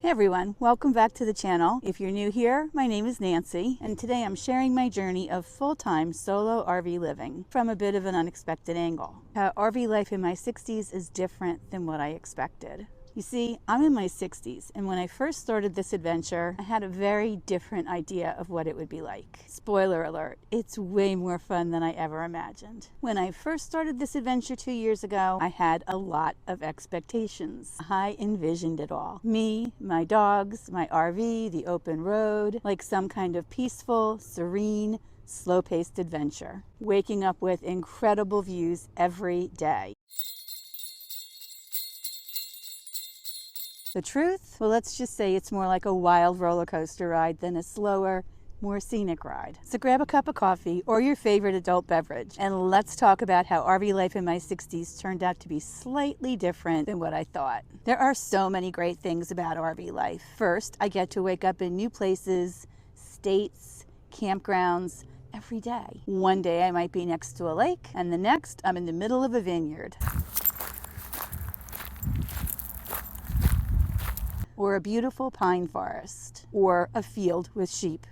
Hey everyone, welcome back to the channel. If you're new here, my name is Nancy, and today I'm sharing my journey of full-time solo RV living from a bit of an unexpected angle. How RV life in my 60s is different than what I expected. You see, I'm in my 60s, and when I first started this adventure, I had a very different idea of what it would be like. Spoiler alert, it's way more fun than I ever imagined. When I first started this adventure 2 years ago, I had a lot of expectations. I envisioned it all. Me, my dogs, my RV, the open road, like some kind of peaceful, serene, slow-paced adventure. Waking up with incredible views every day. The truth? Well, let's just say it's more like a wild roller coaster ride than a slower, more scenic ride. So grab a cup of coffee or your favorite adult beverage, and let's talk about how RV life in my 60s turned out to be slightly different than what I thought. There are so many great things about RV life. First, I get to wake up in new places, states, campgrounds, every day. One day I might be next to a lake, and the next I'm in the middle of a vineyard. Or a beautiful pine forest, or a field with sheep.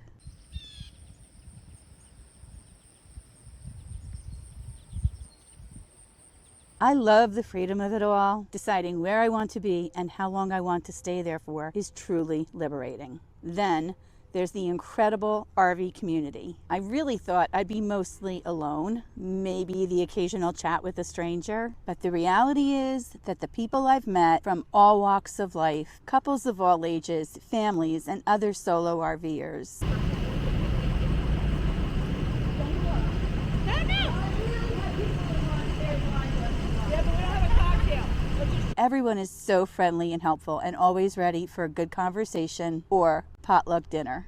I love the freedom of it all. Deciding where I want to be and how long I want to stay there for is truly liberating. Then there's the incredible RV community. I really thought I'd be mostly alone, maybe the occasional chat with a stranger, but the reality is that the people I've met from all walks of life, couples of all ages, families, and other solo RVers. Everyone is so friendly and helpful and always ready for a good conversation or potluck dinner.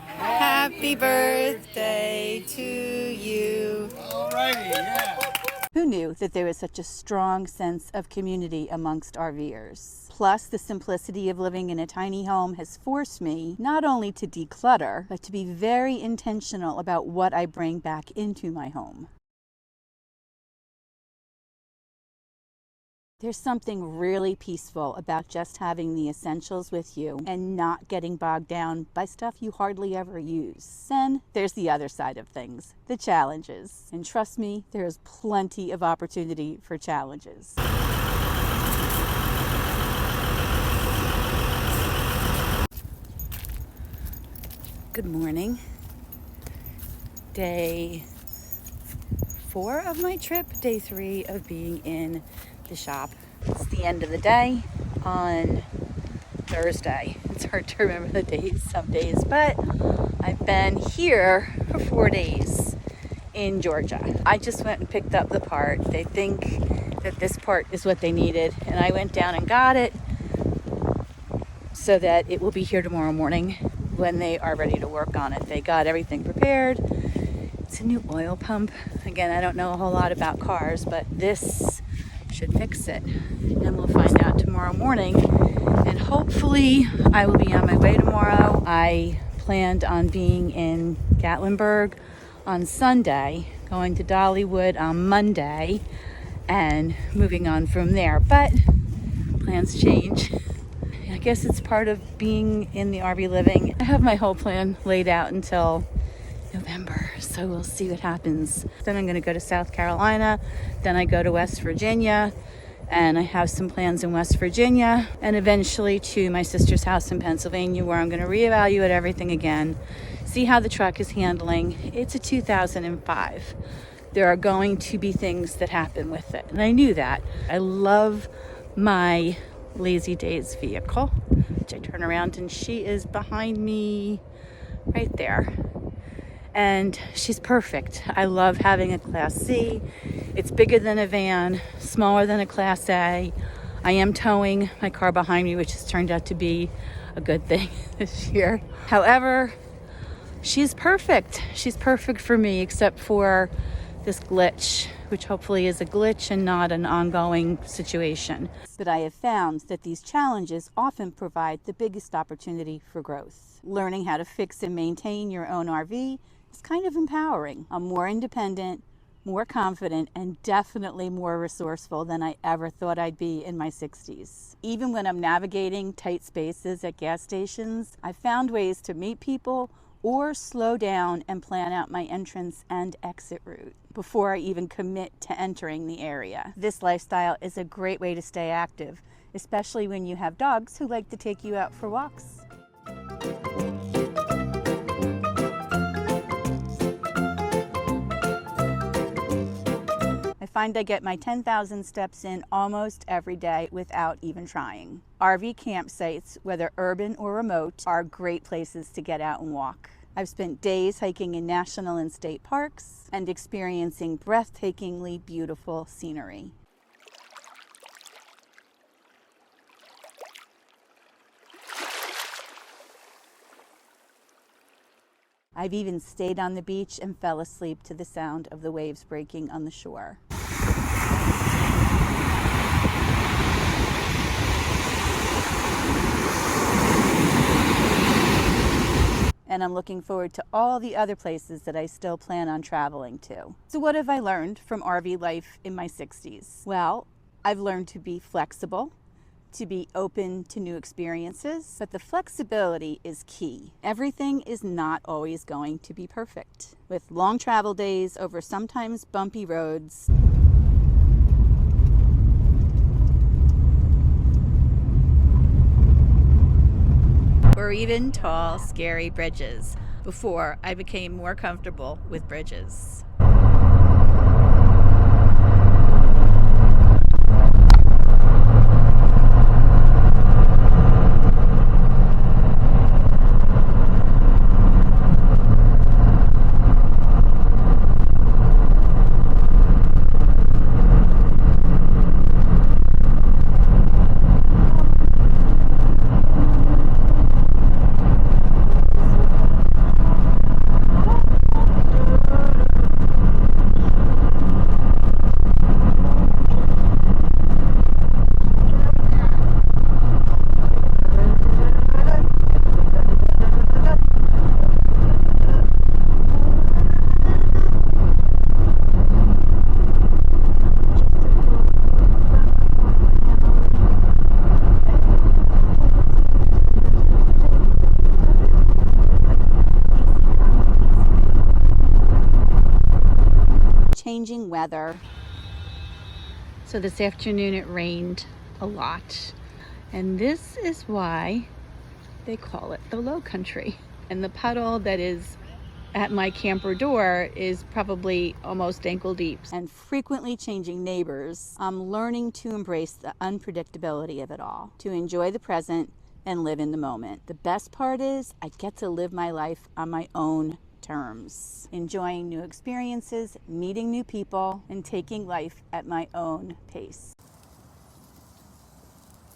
Happy birthday to you. Alrighty, yeah. Who knew that there was such a strong sense of community amongst RVers? Plus, the simplicity of living in a tiny home has forced me not only to declutter, but to be very intentional about what I bring back into my home. There's something really peaceful about just having the essentials with you and not getting bogged down by stuff you hardly ever use. Then there's the other side of things, the challenges. And trust me, there's plenty of opportunity for challenges. Good morning. Day 4 of my trip, day 3 of being in the shop. It's the end of the day on Thursday. It's hard to remember the days some days, but I've been here for 4 days in Georgia. I just went and picked up the part. They think that this part is what they needed, and I went down and got it so that it will be here tomorrow morning when they are ready to work on it. They got everything prepared. It's a new oil pump. Again, I don't know a whole lot about cars, but this should fix it. And we'll find out tomorrow morning. And hopefully I will be on my way tomorrow. I planned on being in Gatlinburg on Sunday, going to Dollywood on Monday, and moving on from there. But plans change. I guess it's part of being in the RV living. I have my whole plan laid out until November, so we'll see what happens. Then I'm going to go to South Carolina, then I go to West Virginia, and I have some plans in West Virginia, and eventually to my sister's house in Pennsylvania, where I'm going to reevaluate everything again, see how the truck is handling. It's a 2005. There are going to be things that happen with it, and I knew that. I love my Lazy Days vehicle, which I turn around and she is behind me right there. And she's perfect. I love having a Class C. It's bigger than a van, smaller than a Class A. I am towing my car behind me, which has turned out to be a good thing this year. However, she's perfect. She's perfect for me, except for this glitch, which hopefully is a glitch and not an ongoing situation. But I have found that these challenges often provide the biggest opportunity for growth. Learning how to fix and maintain your own RV is kind of empowering. I'm more independent, more confident, and definitely more resourceful than I ever thought I'd be in my 60s. Even when I'm navigating tight spaces at gas stations, I've found ways to meet people or slow down and plan out my entrance and exit route before I even commit to entering the area. This lifestyle is a great way to stay active, especially when you have dogs who like to take you out for walks. I find I get my 10,000 steps in almost every day without even trying. RV campsites, whether urban or remote, are great places to get out and walk. I've spent days hiking in national and state parks and experiencing breathtakingly beautiful scenery. I've even stayed on the beach and fell asleep to the sound of the waves breaking on the shore. And I'm looking forward to all the other places that I still plan on traveling to. So what have I learned from RV life in my 60s? Well, I've learned to be flexible, to be open to new experiences, but the flexibility is key. Everything is not always going to be perfect. With long travel days over sometimes bumpy roads, or even tall, scary bridges, before I became more comfortable with bridges. Changing weather. So this afternoon it rained a lot, and this is why they call it the low country. And the puddle that is at my camper door is probably almost ankle deep. And frequently changing neighbors, I'm learning to embrace the unpredictability of it all, to enjoy the present and live in the moment. The best part is I get to live my life on my own terms, enjoying new experiences, meeting new people, and taking life at my own pace.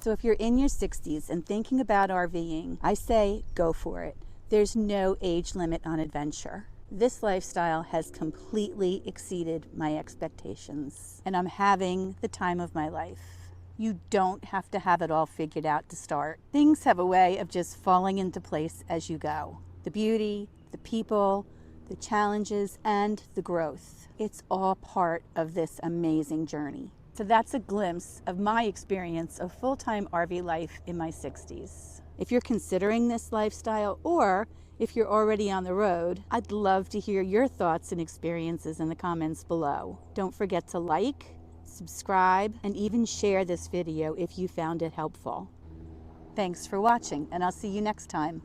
So if you're in your 60s and thinking about RVing, I say go for it. There's no age limit on adventure. This lifestyle has completely exceeded my expectations, and I'm having the time of my life. You don't have to have it all figured out to start. Things have a way of just falling into place as you go. The beauty, the people, the challenges, and the growth. It's all part of this amazing journey. So that's a glimpse of my experience of full-time RV life in my 60s. If you're considering this lifestyle, or if you're already on the road, I'd love to hear your thoughts and experiences in the comments below. Don't forget to like, subscribe, and even share this video if you found it helpful. Thanks for watching, and I'll see you next time.